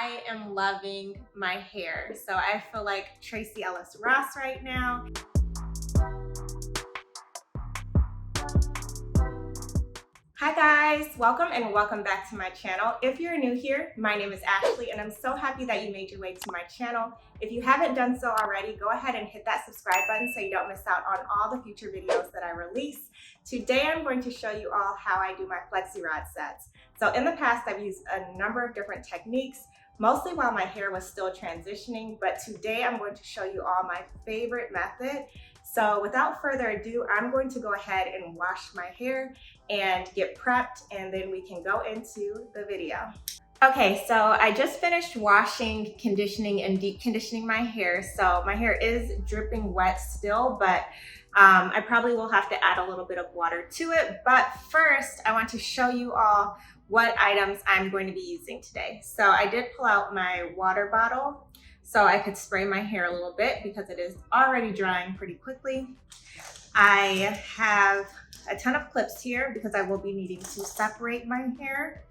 I am loving my hair. So I feel like Tracy Ellis Ross right now. Hi guys, welcome back to my channel. If you're new here, my name is Ashley and I'm so happy that you made your way to my channel. If you haven't done so already, go ahead and hit that subscribe button so you don't miss out on all the future videos that I release. Today I'm going to show you all how I do my Flexi Rod sets. So in the past I've used a number of different techniques, mostly while my hair was still transitioning, but today I'm going to show you all my favorite method. So without further ado, I'm going to go ahead and wash my hair and get prepped, and then we can go into the video. Okay, so I just finished washing, conditioning, and deep conditioning my hair. So my hair is dripping wet still, but I probably will have to add a little bit of water to it. But first, I want to show you all what items I'm going to be using today. So I did pull out my water bottle so I could spray my hair a little bit because it is already drying pretty quickly. I have a ton of clips here because I will be needing to separate my hair.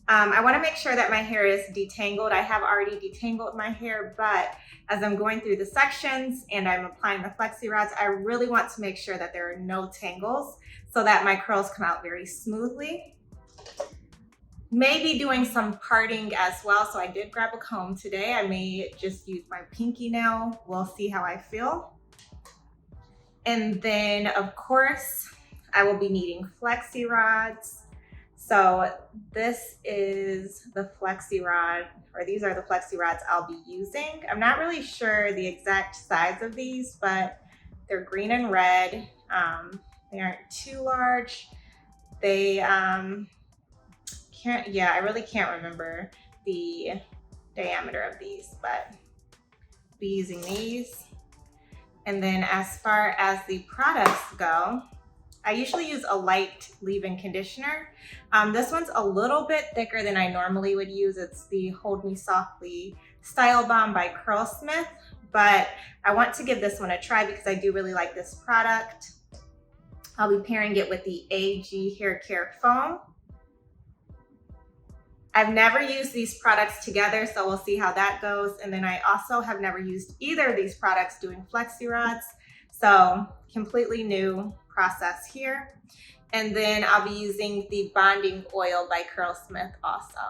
I want to make sure that my hair is detangled. I have already detangled my hair, but as I'm going through the sections and I'm applying the Flexi Rods, I really want to make sure that there are no tangles so that my curls come out very smoothly. Maybe doing some parting as well. So I did grab a comb today. I may just use my pinky nail. We'll see how I feel. And then of course, I will be needing Flexi Rods. So this is the Flexi Rod, or these are the Flexi Rods I'll be using. I'm not really sure the exact size of these, but they're green and red. They aren't too large. They, I really can't remember the diameter of these, but I'll be using these. And then as far as the products go, I usually use a light leave-in conditioner. This one's a little bit thicker than I normally would use. It's the Hold Me Softly Style Balm by Curlsmith, but I want to give this one a try because I do really like this product. I'll be pairing it with the AG Hair Care Foam. I've never used these products together, so we'll see how that goes. And then I also have never used either of these products doing Flexi Rods. So completely new process here. And then I'll be using the bonding oil by Curlsmith also.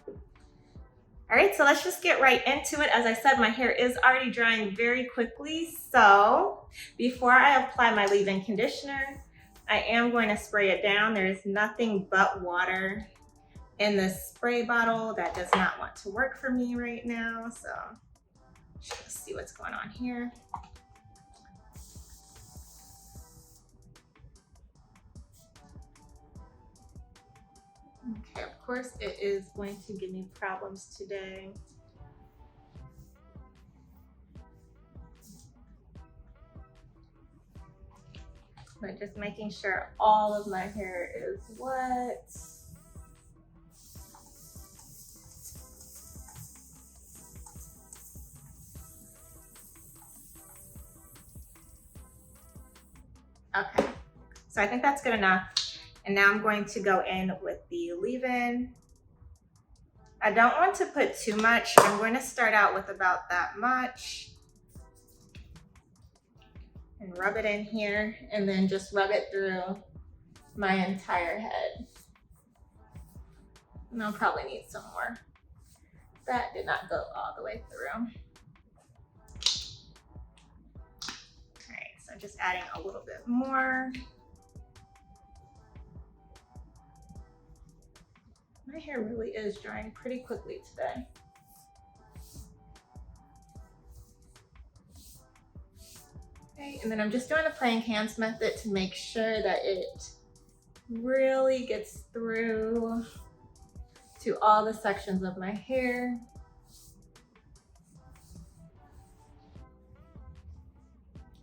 All right, so let's just get right into it. As I said, my hair is already drying very quickly. So before I apply my leave-in conditioner, I am going to spray it down. There is nothing but water in this spray bottle. That does not want to work for me right now. So let's see what's going on here. Okay, of course it is going to give me problems today. But just making sure all of my hair is wet. Okay, so I think that's good enough. And now I'm going to go in with the leave-in. I don't want to put too much. I'm going to start out with about that much. And rub it in here, and then just rub it through my entire head. And I'll probably need some more. That did not go all the way through. All right, so I'm just adding a little bit more. My hair really is drying pretty quickly today. Okay, and then I'm just doing the praying hands method to make sure that it really gets through to all the sections of my hair.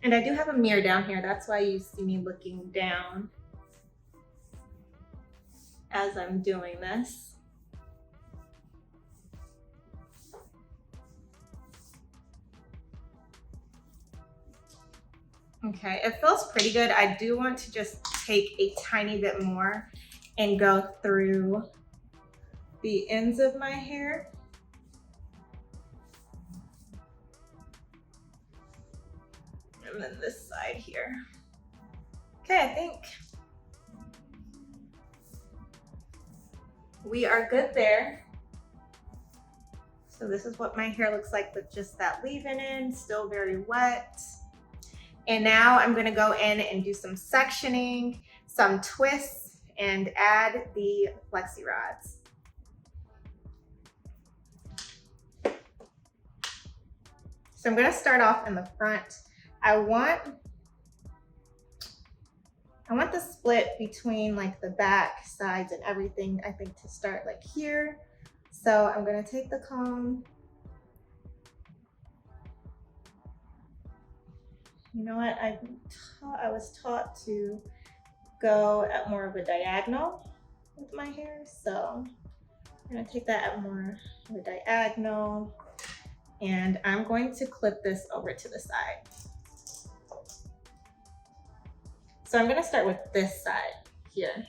And I do have a mirror down here. That's why you see me looking down as I'm doing this. Okay, it feels pretty good. I do want to just take a tiny bit more and go through the ends of my hair. And then this side here. Okay, I think we are good there. So this is what my hair looks like with just that leave-in in, still very wet. And now I'm gonna go in and do some sectioning, some twists, and add the Flexi Rods. So I'm gonna start off in the front. I want the split between like the back, sides, and everything, I think, to start like here. So I'm gonna take the comb. You know what, I was taught to go at more of a diagonal with my hair. So I'm gonna take that at more of a diagonal, and I'm going to clip this over to the side. So I'm gonna start with this side here.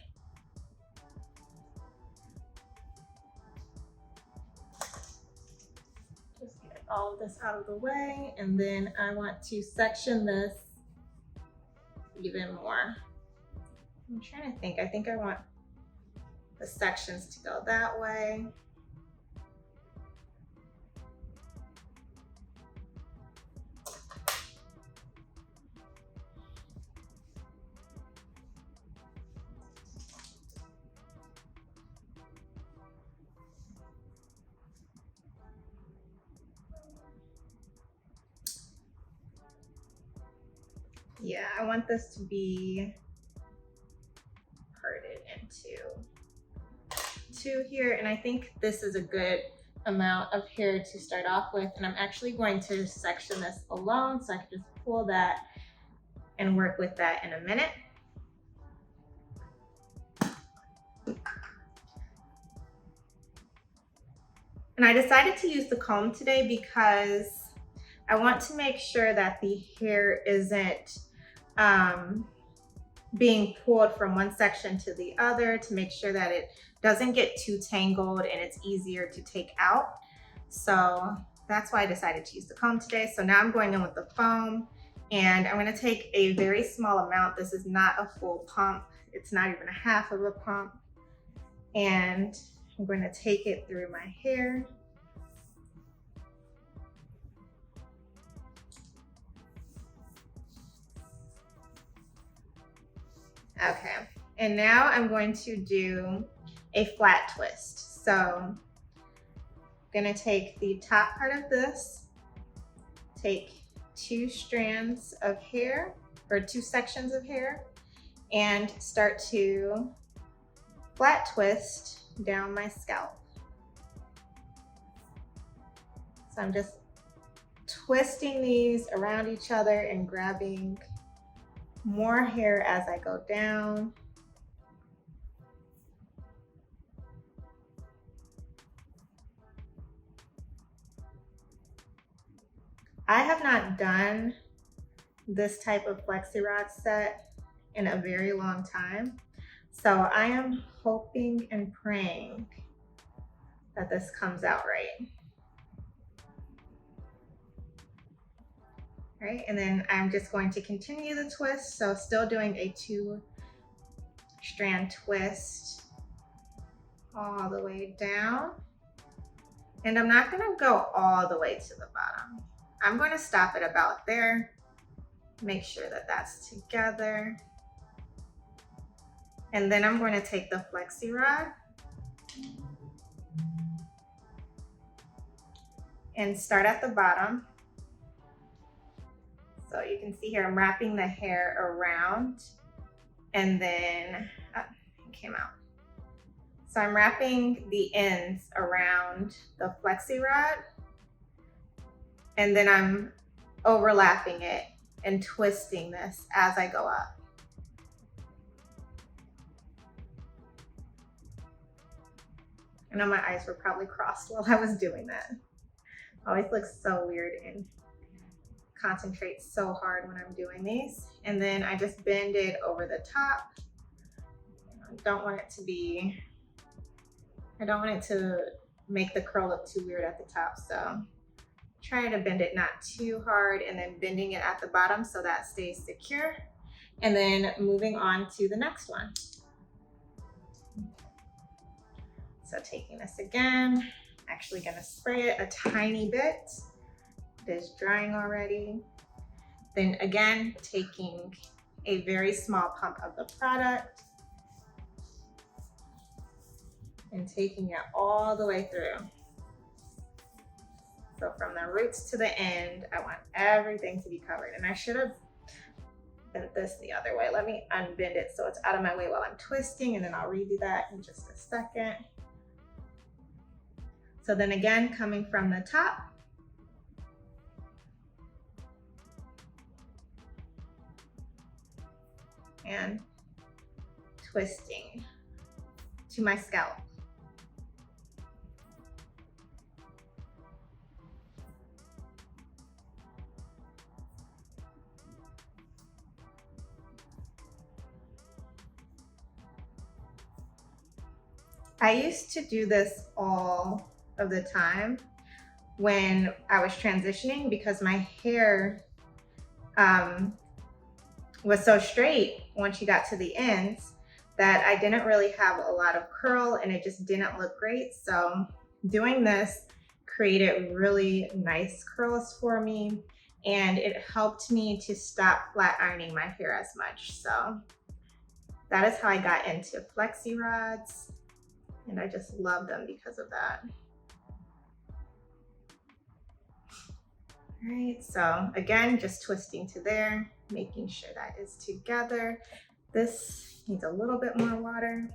Just get all of this out of the way, and then I want to section this even more. I'm trying to think, I think I want the sections to go that way. Yeah, I want this to be parted into two here, and I think this is a good amount of hair to start off with, and I'm actually going to section this alone so I can just pull that and work with that in a minute. And I decided to use the comb today because I want to make sure that the hair isn't being pulled from one section to the other, to make sure that it doesn't get too tangled and it's easier to take out. So that's why I decided to use the comb today. So now I'm going in with the foam, and I'm gonna take a very small amount. This is not a full pump. It's not even a half of a pump. And I'm going to take it through my hair. Okay, and now I'm going to do a flat twist. So I'm gonna take the top part of this, take two strands of hair, or two sections of hair, and start to flat twist down my scalp. So I'm just twisting these around each other and grabbing more hair as I go down. I have not done this type of Flexi Rod set in a very long time, so I am hoping and praying that this comes out right. Right, and then I'm just going to continue the twist, so still doing a 2-strand twist all the way down. And I'm not gonna go all the way to the bottom. I'm going to stop it about there, make sure that that's together. And then I'm going to take the Flexi Rod and start at the bottom. So you can see here, I'm wrapping the hair around, and then, it came out. So I'm wrapping the ends around the Flexi Rod, and then I'm overlapping it and twisting this as I go up. I know my eyes were probably crossed while I was doing that. Always looks so weird and concentrate so hard when I'm doing these. And then I just bend it over the top. I don't want it to be I don't want it to make the curl look too weird at the top, so try to bend it not too hard and then bending it at the bottom so that stays secure. And then moving on to the next one. So taking this again, actually gonna spray it a tiny bit. It is drying already. Then again, taking a very small pump of the product and taking it all the way through. So from the roots to the end, I want everything to be covered. And I should have bent this the other way. Let me unbend it so it's out of my way while I'm twisting, and then I'll redo that in just a second. So then again, coming from the top, and twisting to my scalp. I used to do this all of the time when I was transitioning because my hair was so straight once you got to the ends that I didn't really have a lot of curl and it just didn't look great. So doing this created really nice curls for me, and it helped me to stop flat ironing my hair as much. So that is how I got into Flexi Rods, and I just love them because of that. All right, so again, just twisting to there, making sure that is together. This needs a little bit more water.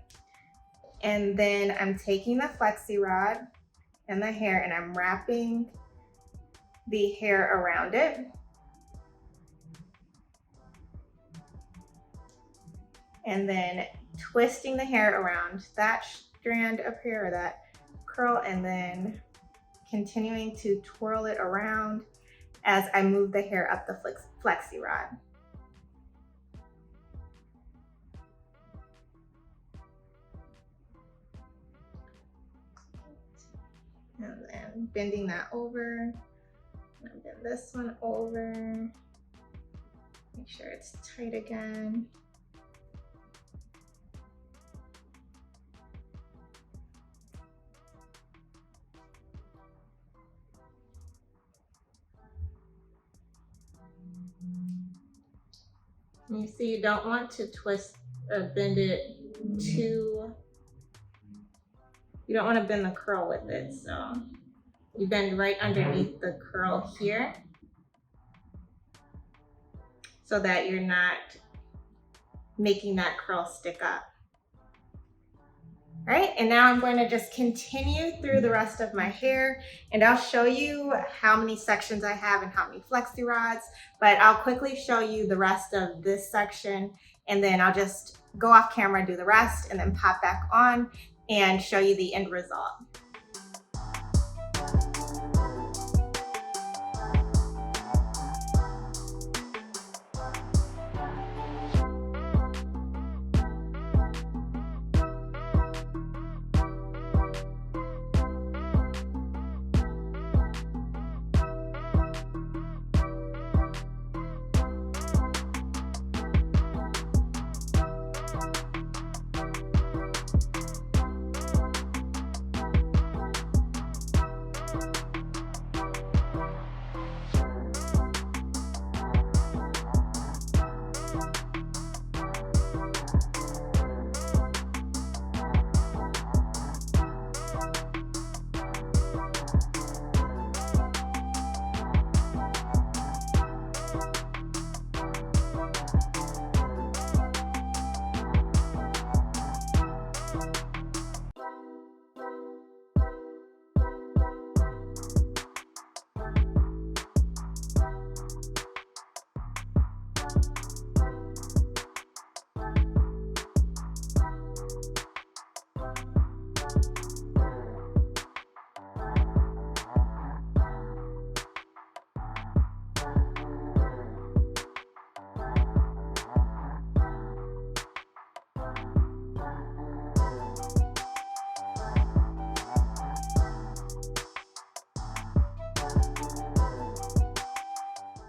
And then I'm taking the Flexi Rod and the hair and I'm wrapping the hair around it. And then twisting the hair around that strand of hair or that curl, and then continuing to twirl it around as I move the hair up the Flexi Rod. And then bending that over, and bend this one over, make sure it's tight again. And you see, you don't want to twist or bend it too, you don't want to bend the curl with it. So you bend right underneath the curl here so that you're not making that curl stick up. All right, and now I'm going to just continue through the rest of my hair, and I'll show you how many sections I have and how many Flexi Rods, but I'll quickly show you the rest of this section, and then I'll just go off camera, do the rest, and then pop back on and show you the end result.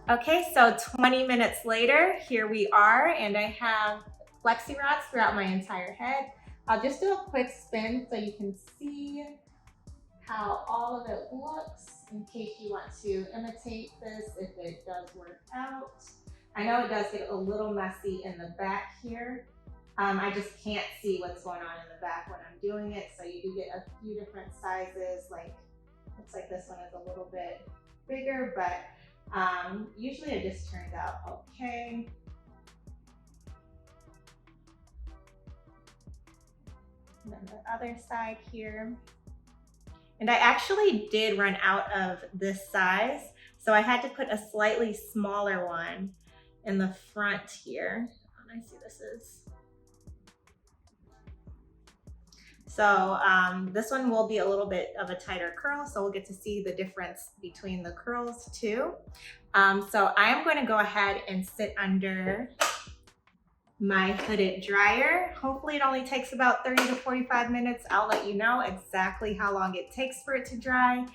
Okay, so 20 minutes later, here we are, and I have Flexi Rods throughout my entire head. I'll just do a quick spin so you can see how all of it looks in case you want to imitate this if it does work out. I know it does get a little messy in the back here. I just can't see what's going on in the back when I'm doing it, so you do get a few different sizes. Like, looks like this one is a little bit bigger, but usually it just turns out okay. And then the other side here. And I actually did run out of this size, so I had to put a slightly smaller one in the front here. I see this is. So this one will be a little bit of a tighter curl, so we'll get to see the difference between the curls too. So I am going to go ahead and sit under my hooded dryer. Hopefully it only takes about 30 to 45 minutes. I'll let you know exactly how long it takes for it to dry.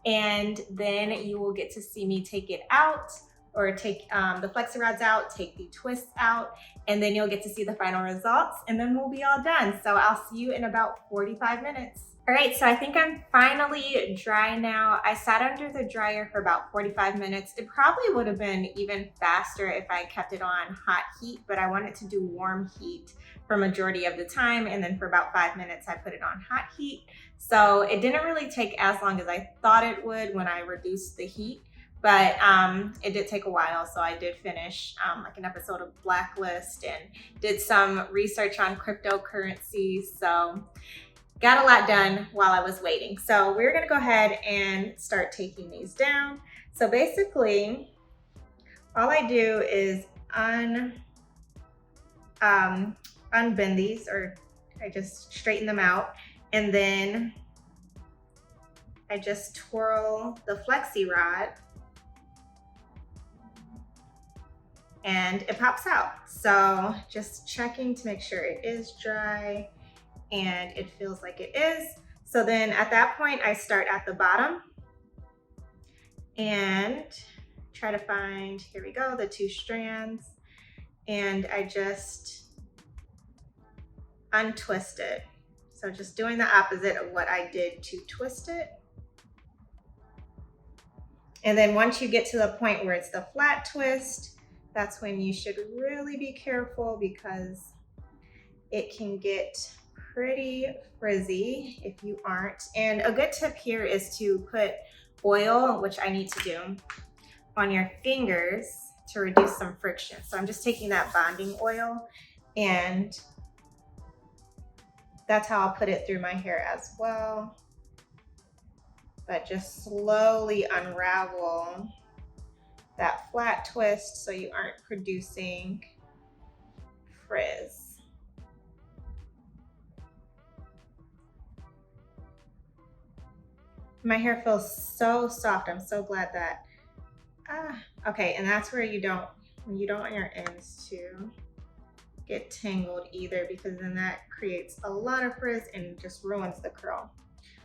And then you will get to see me take it out, or take the Flexi Rods out, take the twists out, and then you'll get to see the final results, and then we'll be all done. So I'll see you in about 45 minutes. All right, so I think I'm finally dry now. I sat under the dryer for about 45 minutes. It probably would have been even faster if I kept it on hot heat, but I wanted to do warm heat for majority of the time, and then for about 5 minutes I put it on hot heat. So it didn't really take as long as I thought it would when I reduced the heat, but it did take a while. So I did finish like an episode of Blacklist and did some research on cryptocurrencies. So got a lot done while I was waiting. So we're gonna go ahead and start taking these down. So basically, all I do is unbend these, or I just straighten them out, and then I just twirl the Flexi Rod and it pops out. So just checking to make sure it is dry, and it feels like it is. So then at that point, I start at the bottom and try to find, here we go, the 2 strands, and I just untwist it. So just doing the opposite of what I did to twist it. And then once you get to the point where it's the flat twist, that's when you should really be careful, because it can get pretty frizzy if you aren't. And a good tip here is to put oil, which I need to do, on your fingers to reduce some friction. So I'm just taking that bonding oil, and that's how I'll put it through my hair as well. But just slowly unravel that flat twist so you aren't producing frizz. My hair feels so soft. I'm so glad that, okay, and that's where you don't want your ends to get tangled either, because then that creates a lot of frizz and just ruins the curl.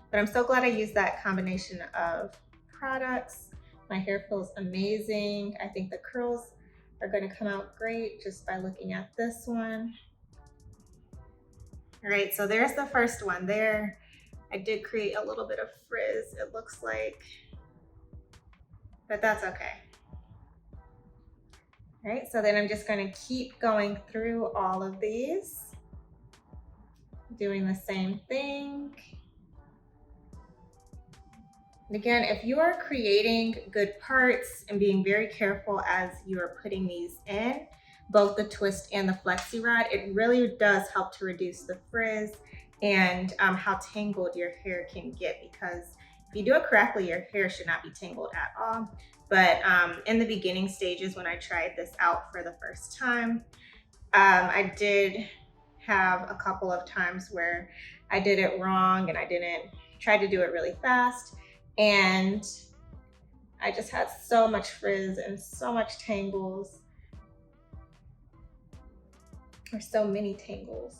But I'm so glad I used that combination of products. My hair feels amazing. I think the curls are going to come out great just by looking at this one. All right, so there's the first one there. I did create a little bit of frizz, it looks like, but that's okay. All right, so then I'm just going to keep going through all of these, doing the same thing. And again, if you are creating good parts and being very careful as you are putting these in, both the twist and the Flexi Rod, it really does help to reduce the frizz and how tangled your hair can get, because if you do it correctly, your hair should not be tangled at all. But in the beginning stages, when I tried this out for the first time, I did have a couple of times where I did it wrong and I didn't try to do it really fast, and I just had so much frizz and so much tangles, or so many tangles.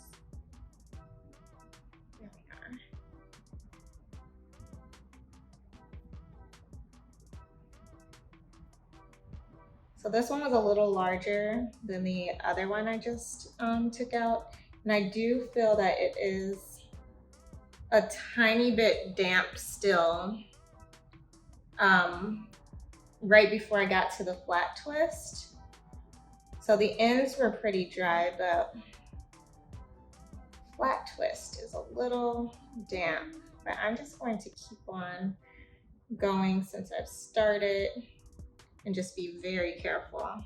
There we are. So this one was a little larger than the other one I just took out. And I do feel that it is a tiny bit damp still right before I got to the flat twist. So the ends were pretty dry, but flat twist is a little damp. But I'm just going to keep on going since I've started and just be very careful. All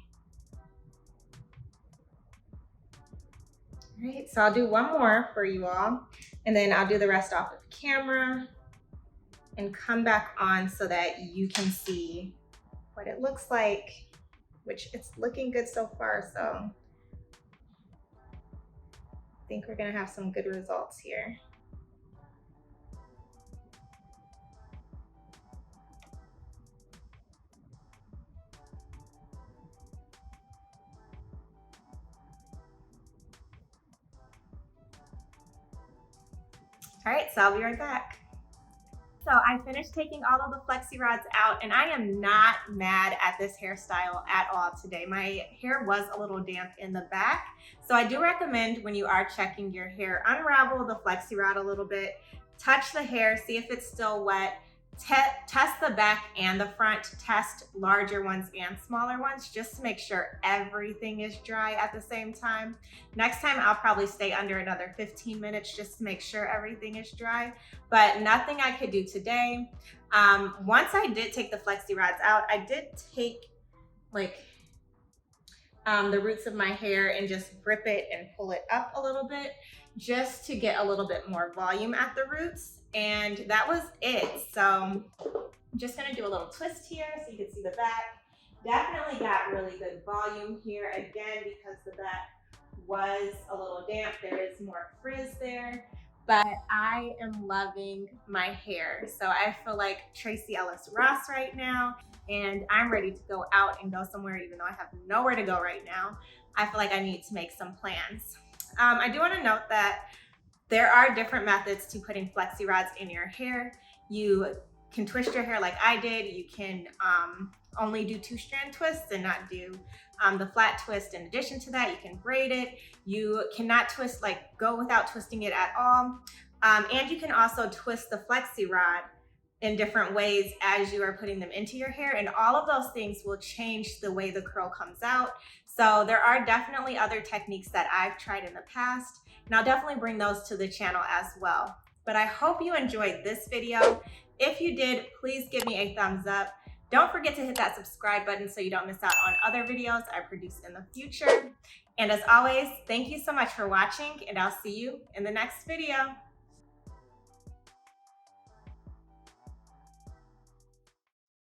right, so I'll do one more for you all, and then I'll do the rest off of camera and come back on so that you can see what it looks like, which it's looking good so far. So I think we're gonna have some good results here. All right, so I'll be right back. So I finished taking all of the Flexi Rods out, and I am not mad at this hairstyle at all today. My hair was a little damp in the back, so I do recommend when you are checking your hair, unravel the Flexi Rod a little bit, touch the hair, see if it's still wet, test the back and the front, test larger ones and smaller ones just to make sure everything is dry at the same time. Next time I'll probably stay under another 15 minutes just to make sure everything is dry, but nothing I could do today. Once I did take the Flexi Rods out, I did take like the roots of my hair and just grip it and pull it up a little bit just to get a little bit more volume at the roots. And that was it. So I'm just gonna do a little twist here so you can see the back. Definitely got really good volume here. Again, because the back was a little damp, there is more frizz there, but I am loving my hair. So I feel like Tracy Ellis Ross right now, and I'm ready to go out and go somewhere even though I have nowhere to go right now. I feel like I need to make some plans. I do wanna note that there are different methods to putting Flexi Rods in your hair. You can twist your hair like I did. You can only do 2-strand twists and not do the flat twist. In addition to that, you can braid it. You cannot twist, like go without twisting it at all. And you can also twist the Flexi Rod in different ways as you are putting them into your hair. And all of those things will change the way the curl comes out. So there are definitely other techniques that I've tried in the past, and I'll definitely bring those to the channel as well. But I hope you enjoyed this video. If you did, please give me a thumbs up. Don't forget to hit that subscribe button so you don't miss out on other videos I produce in the future. And as always, thank you so much for watching, and I'll see you in the next video.